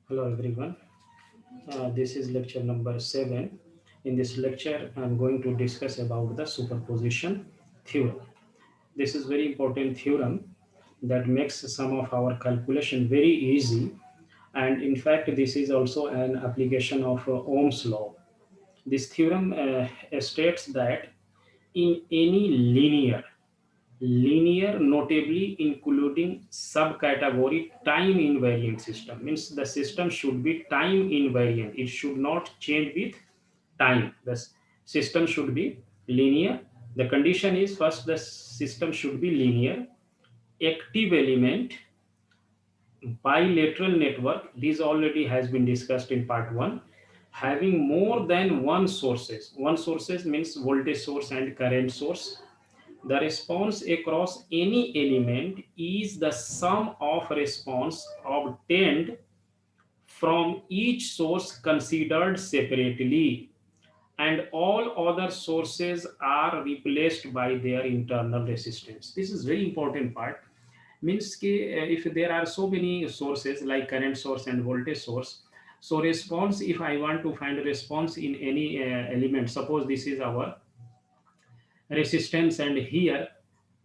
Hello everyone. This is lecture number 7. In this lecture, I'm going to discuss about the superposition theorem. This is very important theorem that makes some of our calculation very easy. And in fact, this is also an application of Ohm's law. This theorem states that in any linear notably including subcategory time invariant system means the system should be time invariant, it should not change with time. The system should be linear. The condition is first the system should be linear, active element, bilateral network, this already has been discussed in part 1, having more than one sources means voltage source and current source. The response across any element is the sum of response obtained from each source considered separately, and all other sources are replaced by their internal resistance. This is very important part. Means if there are so many sources like current source and voltage source, so response, if I want to find a response in any element, suppose this is our resistance, and here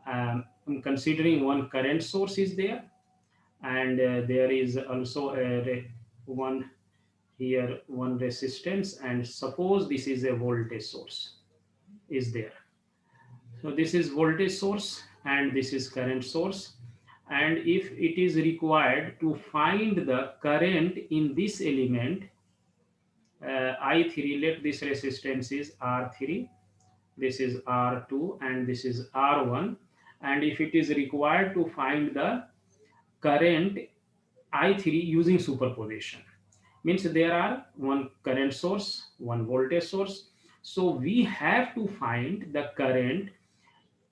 I'm considering one current source is there, and there is also one here one resistance, and suppose this is a voltage source is there. So this is voltage source and this is current source, and if it is required to find the current in this element, I3, let this resistance is R3, this is R2, and this is R1. And if it is required to find the current I3 using superposition, means there are one current source, one voltage source. So we have to find the current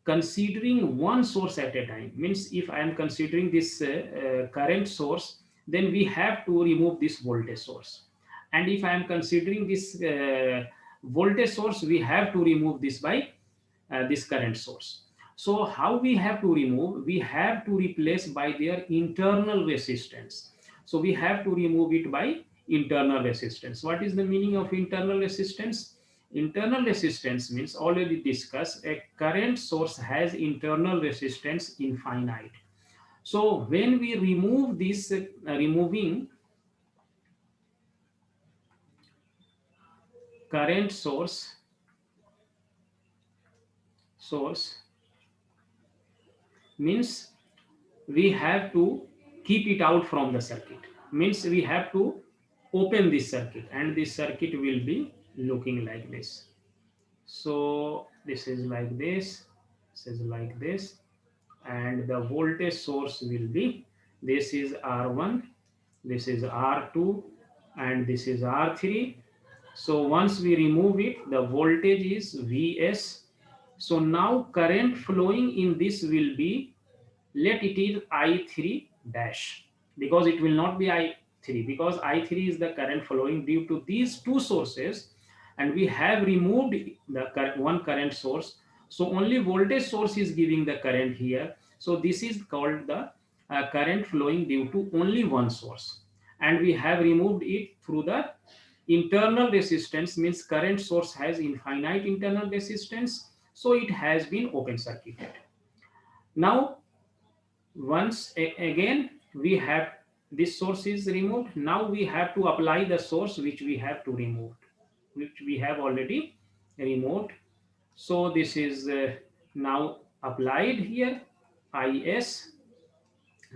considering one source at a time. Means if I am considering this current source, then we have to remove this voltage source. And if I am considering this voltage source, we have to remove this by this current source. So how we have to remove? We have to replace by their internal resistance. So we have to remove it by internal resistance. What is the meaning of internal resistance? Internal resistance means already discussed, a current source has internal resistance infinite. So when we remove this, removing current source means we have to keep it out from the circuit, means we have to open this circuit, and this circuit will be looking like this. So this is like this is like this, and the voltage source will be, this is R1, this is R2, and this is R3. So once we remove it, the voltage is Vs. So now current flowing in this will be, let it is I3 dash, because it will not be I3, because I3 is the current flowing due to these two sources, and we have removed the one current source. So only voltage source is giving the current here. So this is called the current flowing due to only one source, and we have removed it through the internal resistance, means current source has infinite internal resistance, so it has been open circuited. Now once again we have, this source is removed, now we have to apply the source which we have to remove, which we have already removed. So this is now applied here, is,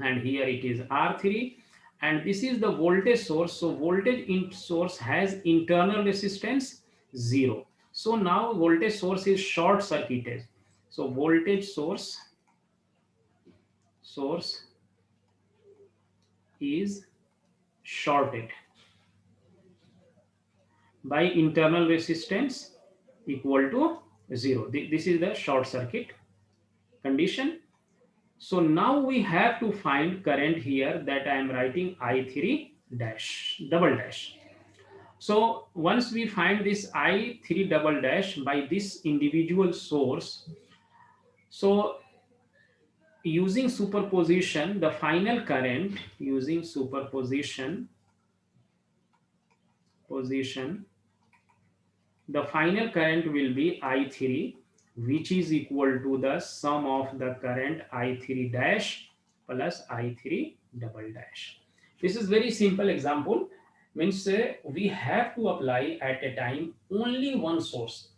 and here it is R3, and this is the voltage source. So voltage in source has internal resistance 0. So now voltage source is short circuited. So voltage source is shorted by internal resistance equal to 0. This is the short circuit condition. So now we have to find current here, that I am writing I3 dash double dash. So once we find this I3 double dash by this individual source, so using superposition, the final current using superposition position, the final current will be I3, which is equal to the sum of the current I3 dash plus I3 double dash. This is very simple example. Means we have to apply at a time only one source.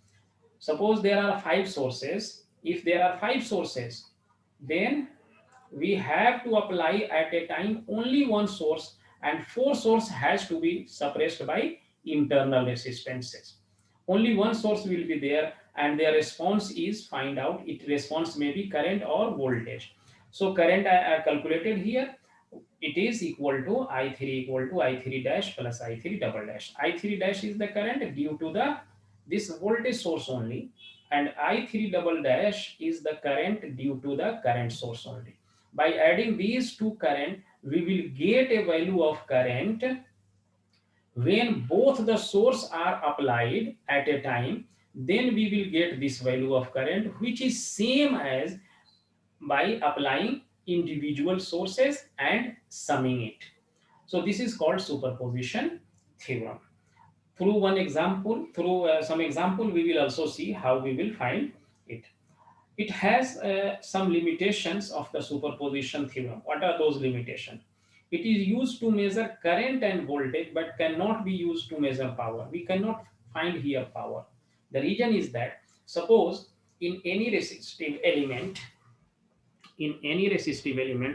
Suppose there are five sources. If there are five sources, then we have to apply at a time only one source, and four source has to be suppressed by internal resistances. Only one source will be there, and their response is find out it response may be current or voltage. So current I calculated here, it is equal to I3 equal to I3 dash plus I3 double dash. I3 dash is the current due to the this voltage source only, and I3 double dash is the current due to the current source only. By adding these two current, we will get a value of current when both the source are applied at a time. Then we will get this value of current, which is same as by applying individual sources and summing it. So this is called superposition theorem. Through one example, through some example, we will also see how we will find it. It has some limitations of the superposition theorem. What are those limitations? It is used to measure current and voltage, but cannot be used to measure power. We cannot find here power. The reason is that suppose in any resistive element,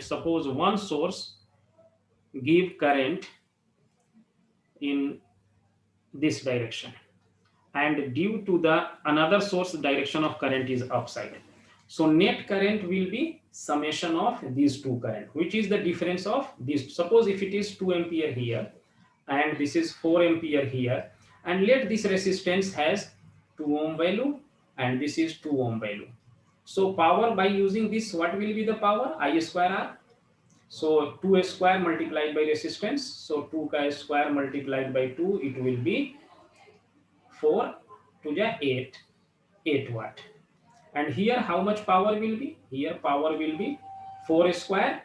suppose one source give current in this direction, and due to the another source direction of current is upside, so net current will be summation of these two current, which is the difference of these. Suppose if it is 2 ampere here and this is 4 ampere here, and let this resistance has 2 ohm value and this is 2 ohm value. So power by using this, what will be the power? I square R. So 2 square multiplied by resistance, so 2 square multiplied by 2, it will be 4 to the 8 watt. And here how much power will be? Here power will be 4 square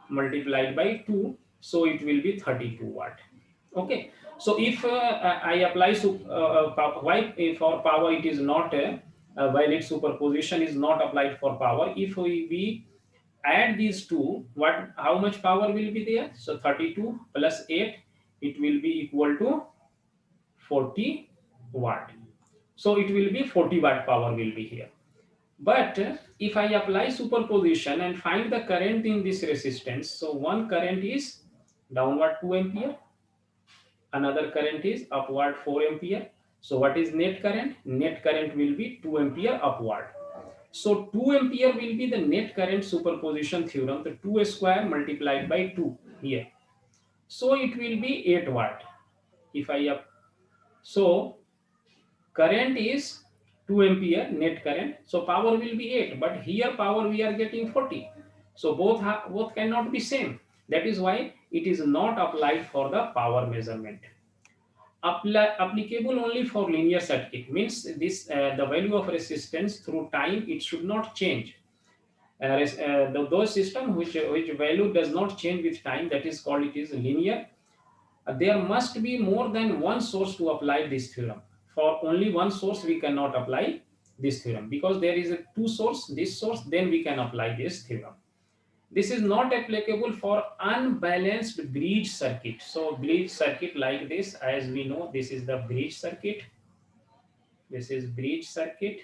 multiplied by 2, so it will be 32 watt. Okay, so if I apply why for power it is not valid, superposition is not applied for power. If we add these two, what how much power will be there? So 32 plus 8, it will be equal to 40 watt. So it will be 40 watt power will be here. But if I apply superposition and find the current in this resistance, so one current is downward 2 ampere, another current is upward 4 ampere. So what is net current? Net current will be 2 ampere upward. So 2 ampere will be the net current superposition theorem, the 2 square multiplied by 2 here. So it will be 8 watt. If I up, so current is 2 ampere net current, so power will be 8, but here power we are getting 40. So both cannot be same. That is why it is not applied for the power measurement. Applicable only for linear circuit, means this the value of resistance through time, it should not change. Those system which value does not change with time, that is called it is linear. There must be more than one source to apply this theorem. For only one source we cannot apply this theorem, because there is a two source, this source, then we can apply this theorem. This is not applicable for unbalanced bridge circuit. So bridge circuit like this, as we know, this is the bridge circuit. This is bridge circuit.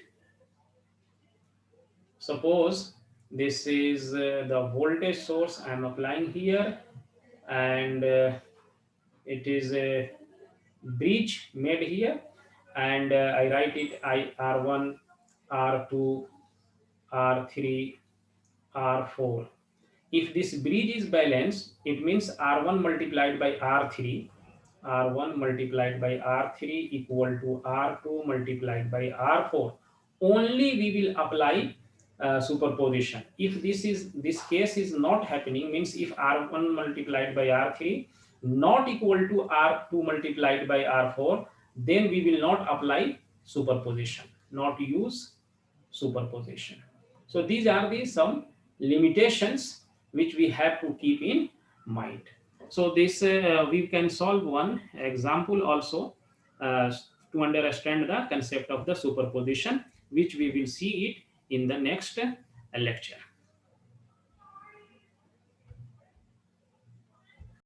Suppose this is the voltage source I am applying here, and it is a bridge made here, and I write it R1, R2, R3, R4. If this bridge is balanced, it means R1 multiplied by R3, R1 multiplied by R3 equal to R2 multiplied by R4. Only we will apply superposition. If this case is not happening, means if R1 multiplied by R3 not equal to R2 multiplied by R4, then we will not apply superposition, not use superposition. So these are the some limitations which we have to keep in mind. So this we can solve one example also uh, to understand the concept of the superposition, which we will see it in the next lecture.